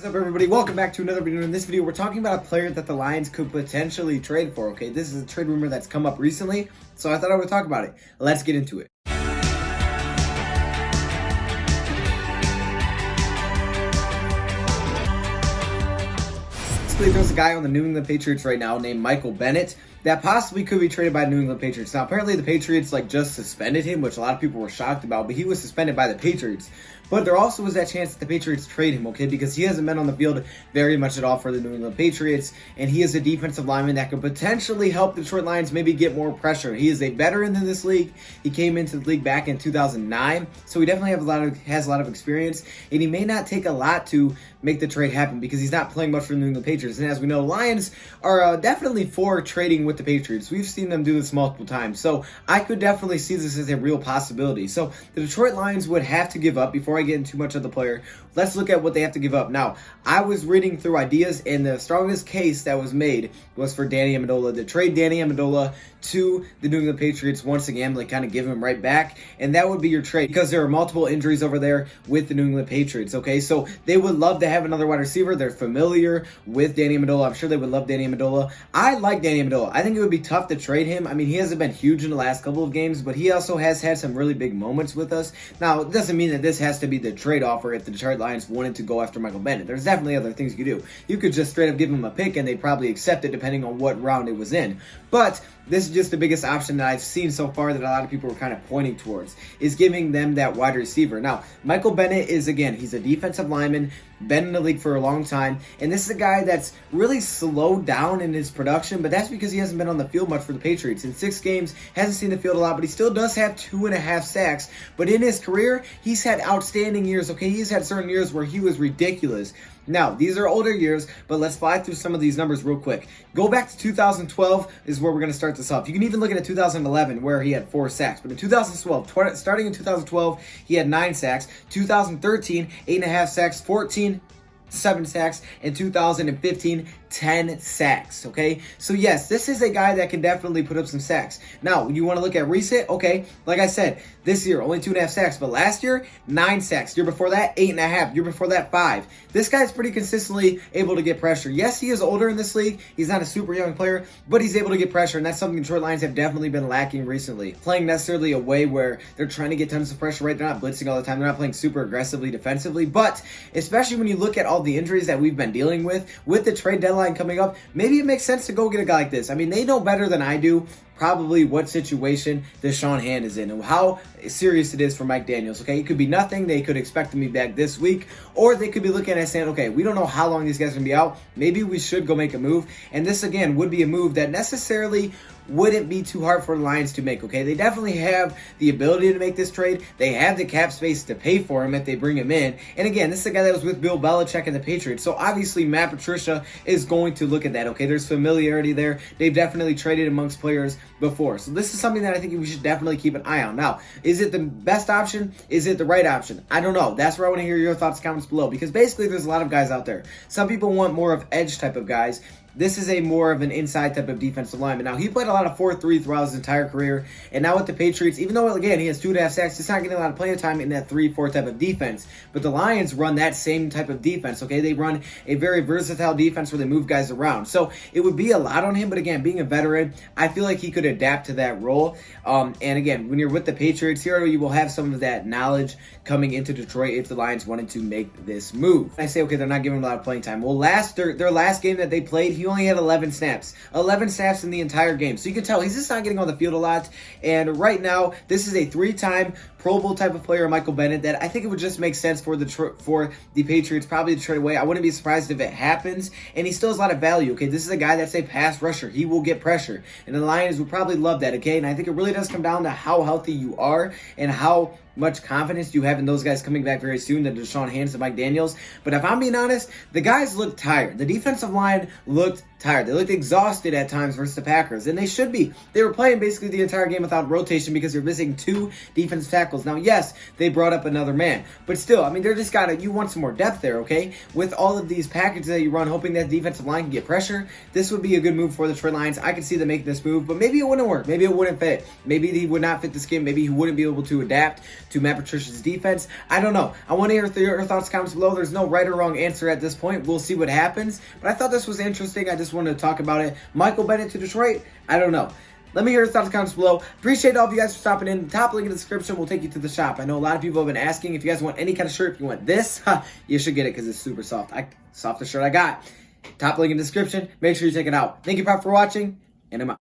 What's up, everybody? Welcome back to another video. In this video, we're talking about a player that the Lions could potentially trade for, okay? This is a trade rumor that's come up recently, so I thought I would talk about it. Let's get into it. Basically, there's a guy on the New England Patriots right now named Michael Bennett that possibly could be traded by New England Patriots. Now, apparently the Patriots just suspended him, which a lot of people were shocked about, but he was suspended by the Patriots. But there also was that chance that the Patriots trade him, okay, because he hasn't been on the field very much at all for the New England Patriots, and he is a defensive lineman that could potentially help the Detroit Lions maybe get more pressure. He is a veteran in this league. He came into the league back in 2009, so he definitely has a lot of experience, and he may not take a lot to make the trade happen because he's not playing much for the New England Patriots. And as we know, Lions are definitely for trading with the Patriots. We've seen them do this multiple times, so I could definitely see this as a real possibility. So the Detroit Lions would have to give up. Before I get into too much of the player, let's look at what they have to give up. Now, I was reading through ideas, and the strongest case that was made was for Danny Amendola, to trade Danny Amendola to the New England Patriots once again, kind of give him right back, and that would be your trade because there are multiple injuries over there with the New England Patriots, okay? So they would love to have another wide receiver. They're familiar with Danny Amendola. I'm sure they would love Danny Amendola. I like Danny Amendola. I think it would be tough to trade him. I mean, he hasn't been huge in the last couple of games, but he also has had some really big moments with us. Now, it doesn't mean that this has to be the trade offer if the Detroit Lions wanted to go after Michael Bennett. There's definitely other things you could do. You could just straight up give him a pick, and they'd probably accept it depending on what round it was in. But this is just the biggest option that I've seen so far that a lot of people were kind of pointing towards, is giving them that wide receiver. Now, Michael Bennett is, again, he's a defensive lineman, been in the league for a long time, and this is a guy that's really slowed down in his production, but that's because he hasn't been on the field much for the Patriots. In 6 games, hasn't seen the field a lot, but he still does have 2.5 sacks. But in his career, he's had outstanding years, okay? He's had certain years where he was ridiculous. Now, these are older years, but let's fly through some of these numbers real quick. Go back to 2012 is where we're going to start this off. You can even look at 2011 where he had 4 sacks. But in 2012, starting in 2012, he had 9 sacks. 2013, 8.5 sacks. 14, 7 sacks. In 2015, 10 sacks, okay? So yes, this is a guy that can definitely put up some sacks. Now, you want to look at recent, okay, like I said, this year, only 2.5 sacks, but last year, 9 sacks. Year before that, 8.5. Year before that, 5. This guy's pretty consistently able to get pressure. Yes, he is older in this league. He's not a super young player, but he's able to get pressure, and that's something the Detroit Lions have definitely been lacking recently. Playing necessarily a way where they're trying to get tons of pressure, right? They're not blitzing all the time. They're not playing super aggressively defensively, but especially when you look at all the injuries that we've been dealing with the trade deadline coming up, maybe it makes sense to go get a guy like this. I mean, they know better than I do probably what situation Deshaun Hand is in and how serious it is for Mike Daniels, okay? It could be nothing. They could expect him to be back this week, or they could be looking at saying, okay, we don't know how long these guys are going to be out. Maybe we should go make a move. And this, again, would be a move that necessarily wouldn't be too hard for the Lions to make, okay? They definitely have the ability to make this trade. They have the cap space to pay for him if they bring him in. And again, this is a guy that was with Bill Belichick and the Patriots. So obviously Matt Patricia is going to look at that, okay? There's familiarity there. They've definitely traded amongst players before. So this is something that I think we should definitely keep an eye on. Now, is it the best option? Is it the right option? I don't know. That's where I want to hear your thoughts, comments below, because basically there's a lot of guys out there. Some people want more of edge type of guys. This is a more of an inside type of defensive lineman. Now, he played a lot of 4-3 throughout his entire career, and now with the Patriots, even though, again, he has 2.5 sacks, he's not getting a lot of playing time in that 3-4 type of defense. But the Lions run that same type of defense, okay? They run a very versatile defense where they move guys around. So it would be a lot on him, but again, being a veteran, I feel like he could adapt to that role. And again, when you're with the Patriots, here you will have some of that knowledge coming into Detroit if the Lions wanted to make this move. I say, okay, they're not giving him a lot of playing time. Well, their last game that they played, he only had 11 snaps. 11 snaps in the entire game. So you can tell he's just not getting on the field a lot. And right now, this is a 3-time Pro Bowl type of player, Michael Bennett, that I think it would just make sense for the Patriots probably to trade away. I wouldn't be surprised if it happens. And he still has a lot of value, okay? This is a guy that's a pass rusher. He will get pressure. And the Lions would probably love that, okay? And I think it really does come down to how healthy you are and how much confidence you have in those guys coming back very soon, the Deshaun Hand and Mike Daniels. But if I'm being honest, the guys looked tired. The defensive line looked tired. They looked exhausted at times versus the Packers, and they should be. They were playing basically the entire game without rotation because they're missing 2 defensive tackles. Now, yes, they brought up another man, but still, I mean, they're just you want some more depth there, okay? With all of these packages that you run, hoping that the defensive line can get pressure, this would be a good move for the Detroit Lions. I could see them making this move, but maybe it wouldn't work. Maybe it wouldn't fit. Maybe he would not fit the scheme. Maybe he wouldn't be able to adapt to Matt Patricia's defense. I don't know. I want to hear your thoughts, comments below. There's no right or wrong answer at this point. We'll see what happens. But I thought this was interesting. I just wanted to talk about it. Michael Bennett to Detroit? I don't know. Let me hear your thoughts, comments below. Appreciate all of you guys for stopping in. The top link in the description will take you to the shop. I know a lot of people have been asking if you guys want any kind of shirt. If you want this, you should get it because it's super soft. Softest shirt I got. Top link in the description. Make sure you check it out. Thank you, Pop, for watching, and I'm out.